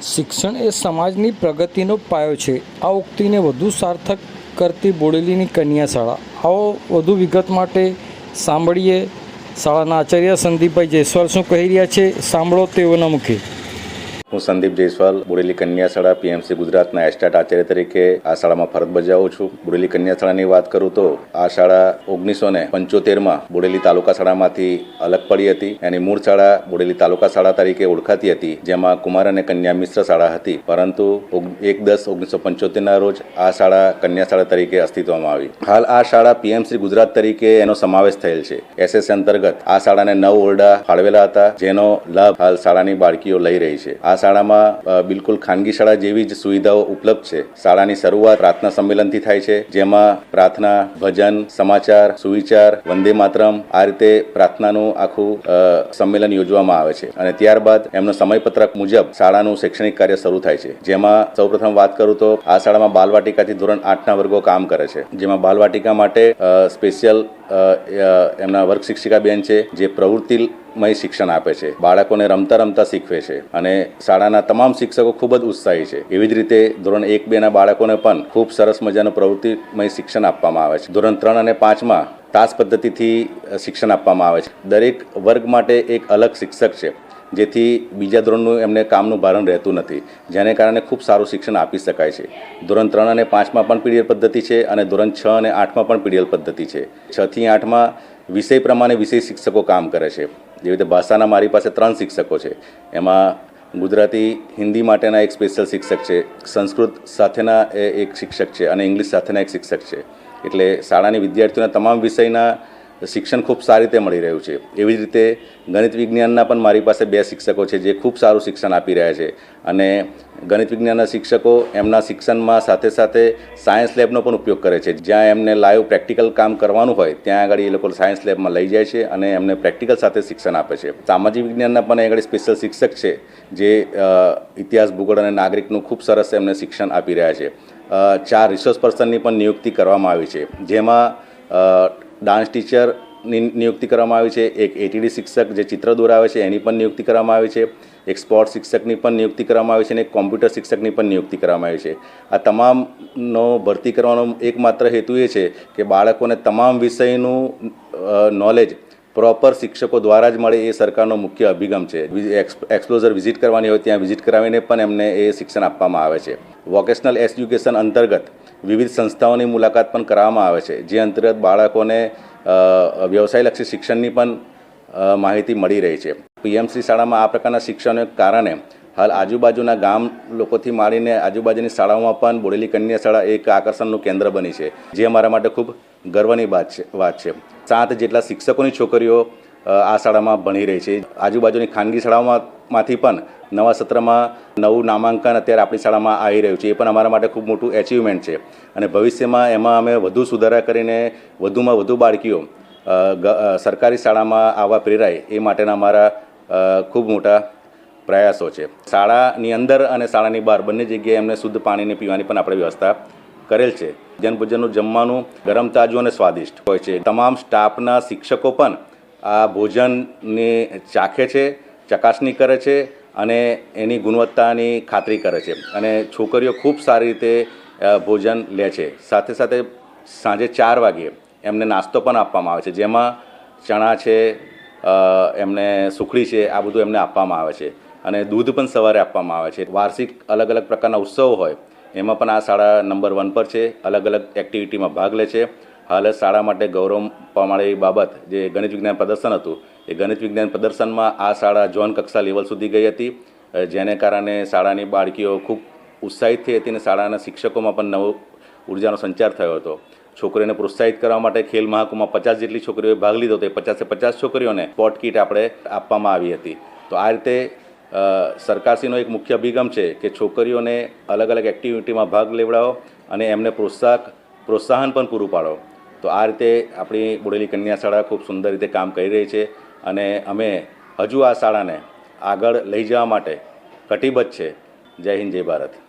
શિક્ષણ એ સમાજની પ્રગતિનો પાયો છે. આ ઉક્તિને વધુ સાર્થક કરતી બોડેલીની કન્યા શાળા. આવો વધુ વિગત માટે સાંભળીએ શાળાના આચાર્ય સંદીપભાઈ જયસ્વાલ શું કહી રહ્યા છે. સાંભળો તેઓના મુખે. હું સંદીપ જયસ્વાલ બોડેલી કન્યા શાળા પીએમસી ગુજરાતના એસ્ટાટ આચાર્ય તરીકે આ શાળામાં ફરજ બજાવું છું. બોડેલી કન્યા શાળાની વાત કરું તો આ શાળા 1975માં બોડેલી તાલુકા શાળામાંથી અલગ પડી હતી. એની મૂળ શાળા બોડેલી તાલુકા શાળા તરીકે ઓળખાતી હતી, જેમાં કુમાર અને કન્યા મિશ્ર શાળા હતી. પરંતુ 1/10/1975ના રોજ આ શાળા કન્યા શાળા તરીકે અસ્તિત્વમાં આવી. હાલ આ શાળા પીએમસી ગુજરાત તરીકે એનો સમાવેશ થયેલ છે. એસએસ અંતર્ગત આ શાળાને 9 ઓરડા ફાળવેલા હતા, જેનો લાભ હાલ શાળાની બાળકીઓ લઈ રહી છે. આ શાળામાં બિલકુલ ખાનગી શાળા જેવી જ સુવિધાઓ ઉપલબ્ધ છે. શાળાની શરૂઆત પ્રાર્થના સંમેલનથી થાય છે, જેમાં પ્રાર્થના, ભજન, સમાચાર, સુવિચાર, વંદે માતરમ આ રીતે પ્રાર્થનાનું આખું સંમેલન યોજવામાં આવે છે. અને ત્યારબાદ એમનો સમયપત્રક મુજબ શાળાનું શૈક્ષણિક કાર્ય શરૂ થાય છે. જેમાં સૌપ્રથમ વાત કરું તો આ શાળામાં બાલવાટિકાથી ધોરણ 8ના વર્ગો કામ કરે છે. જેમાં બાલવાટિકા માટે સ્પેશિયલ એમના વર્ગ શિક્ષિકા બેન છે, જે પ્રવૃત્તિમય શિક્ષણ આપે છે. બાળકોને રમતા રમતા શીખવે છે અને શાળાના તમામ શિક્ષકો ખૂબ જ ઉત્સાહી છે. એવી જ રીતે ધોરણ 1-2ના બાળકોને પણ ખૂબ સરસ મજાનું પ્રવૃત્તિમય શિક્ષણ આપવામાં આવે છે. ધોરણ 3 અને 5માં તાસ પદ્ધતિથી શિક્ષણ આપવામાં આવે છે. દરેક વર્ગ માટે એક અલગ શિક્ષક છે, જેથી બીજા ધોરણનું એમને કામનું ભારણ રહેતું નથી, જેને કારણે ખૂબ સારું શિક્ષણ આપી શકાય છે. ધોરણ 3 અને 5માં પણ પીડીએલ પદ્ધતિ છે અને ધોરણ 6 અને 8માં પણ પીડીએલ પદ્ધતિ છે. 6 થી 8માં વિષય પ્રમાણે વિષય શિક્ષકો કામ કરે છે. જેવી રીતે ભાષાના મારી પાસે 3 શિક્ષકો છે. એમાં ગુજરાતી, હિન્દી માટેના એક સ્પેશિયલ શિક્ષક છે, સંસ્કૃત સાથેના એક શિક્ષક છે અને ઇંગ્લિશ સાથેના એક શિક્ષક છે. એટલે શાળાની વિદ્યાર્થીઓના તમામ વિષયના શિક્ષણ ખૂબ સારી રીતે મળી રહ્યું છે. એવી જ રીતે ગણિત વિજ્ઞાનના પણ મારી પાસે 2 શિક્ષકો છે, જે ખૂબ સારું શિક્ષણ આપી રહ્યા છે. અને ગણિત વિજ્ઞાનના શિક્ષકો એમના શિક્ષણમાં સાથે સાથે સાયન્સ લેબનો પણ ઉપયોગ કરે છે. જ્યાં એમને લાઈવ પ્રેક્ટિકલ કામ કરવાનું હોય ત્યાં આગળ એ લોકો સાયન્સ લેબમાં લઈ જાય છે અને એમને પ્રેક્ટિકલ સાથે શિક્ષણ આપે છે. સામાજિક વિજ્ઞાનના પણ આગળ સ્પેશિયલ શિક્ષક છે, જે ઇતિહાસ, ભૂગોળ અને નાગરિકનું ખૂબ સરસ એમને શિક્ષણ આપી રહ્યા છે. 4 રિસોર્સ પર્સનની પણ નિયુક્તિ કરવામાં આવી છે, જેમાં ડાન્સ ટીચરની નિયુક્તિ કરવામાં આવી છે, એક એટીડી શિક્ષક જે ચિત્ર દોરાવે છે એની પણ નિયુક્તિ કરવામાં આવી છે, એક સ્પોર્ટ્સ શિક્ષકની પણ નિયુક્તિ કરવામાં આવી છે અને એક કોમ્પ્યુટર શિક્ષકની પણ નિયુક્તિ કરવામાં આવી છે. આ તમામનો ભરતી કરવાનો એકમાત્ર હેતુ એ છે કે બાળકોને તમામ વિષયનું નોલેજ પ્રોપર શિક્ષકો દ્વારા જ મળે, એ સરકારનો મુખ્ય અભિગમ છે. એક્સપ્લોઝર વિઝિટ કરવાની હોય ત્યાં વિઝિટ કરાવીને પણ એમને એ શિક્ષણ આપવામાં આવે છે. વોકેશનલ એજ્યુકેશન અંતર્ગત વિવિધ સંસ્થાઓની મુલાકાત પણ કરવામાં આવે છે, જે અંતર્ગત બાળકોને વ્યવસાયલક્ષી શિક્ષણની પણ માહિતી મળી રહી છે. પીએમસી શાળામાં આ પ્રકારના શિક્ષણને કારણે હાલ આજુબાજુના ગામ લોકોથી માંડીને આજુબાજુની શાળાઓમાં પણ બોડેલી કન્યા શાળા એક આકર્ષણનું કેન્દ્ર બની છે, જે અમારા માટે ખૂબ ગર્વની વાત છે. 7 જેટલા શિક્ષકોની છોકરીઓ આ શાળામાં ભણી રહી છે. આજુબાજુની ખાનગી શાળાઓમાંથી પણ નવા સત્રમાં નવું નામાંકન અત્યારે આપણી શાળામાં આવી રહ્યું છે. એ પણ અમારા માટે ખૂબ મોટું એચિવમેન્ટ છે અને ભવિષ્યમાં એમાં અમે વધુ સુધારા કરીને વધુમાં વધુ બાળકીઓ સરકારી શાળામાં આવવા પ્રેરાય એ માટેના અમારા ખૂબ મોટા પ્રયાસો છે. શાળાની અંદર અને શાળાની બહાર બંને જગ્યાએ એમને શુદ્ધ પાણીને પીવાની પણ આપણે વ્યવસ્થા કરેલ છે. ભોજનનું જમવાનું ગરમ, તાજું અને સ્વાદિષ્ટ હોય છે. તમામ સ્ટાફના શિક્ષકો પણ આ ભોજનની ચાખે છે, ચકાસણી કરે છે અને એની ગુણવત્તાની ખાતરી કરે છે. અને છોકરીઓ ખૂબ સારી રીતે ભોજન લે છે. સાથે સાથે સાંજે 4 વાગ્યે એમને નાસ્તો પણ આપવામાં આવે છે, જેમાં ચણા છે, એમને સુખડી છે, આ બધું એમને આપવામાં આવે છે. અને દૂધ પણ સવારે આપવામાં આવે છે. વાર્ષિક અલગ અલગ પ્રકારના ઉત્સવો હોય એમાં પણ આ શાળા નંબર 1 પર છે. અલગ અલગ એક્ટિવિટીમાં ભાગ લે છે. હાલ શાળા માટે ગૌરવ પામવાની બાબત જે ગણિત વિજ્ઞાન પ્રદર્શન હતું, એ ગણિત વિજ્ઞાન પ્રદર્શનમાં આ શાળા ઝોન કક્ષા લેવલ સુધી ગઈ હતી, જેને કારણે શાળાની બાળકીઓ ખૂબ ઉત્સાહિત થઈ હતી અને શાળાના શિક્ષકોમાં પણ નવો ઉર્જાનો સંચાર થયો હતો. છોકરીઓને પ્રોત્સાહિત કરવા માટે ખેલ મહાકુંભમાં 50 જેટલી છોકરીઓએ ભાગ લીધો હતો. 50 છોકરીઓને સ્પોર્ટ કીટ આપણે આપવામાં આવી હતી. તો આ રીતે સરકારશ્રીનો એક મુખ્ય અભિગમ છે કે છોકરીઓને અલગ અલગ એક્ટિવિટીમાં ભાગ લેવડાવો અને એમને પ્રોત્સાહન પણ પૂરું પાડો. તો આ રીતે આપણી બોડેલી કન્યા શાળા ખૂબ સુંદર રીતે કામ કરી રહી છે અને અમે હજુ આ શાળાને આગળ લઈ જવા માટે કટિબદ્ધ છે. જય હિન્દ, જય ભારત.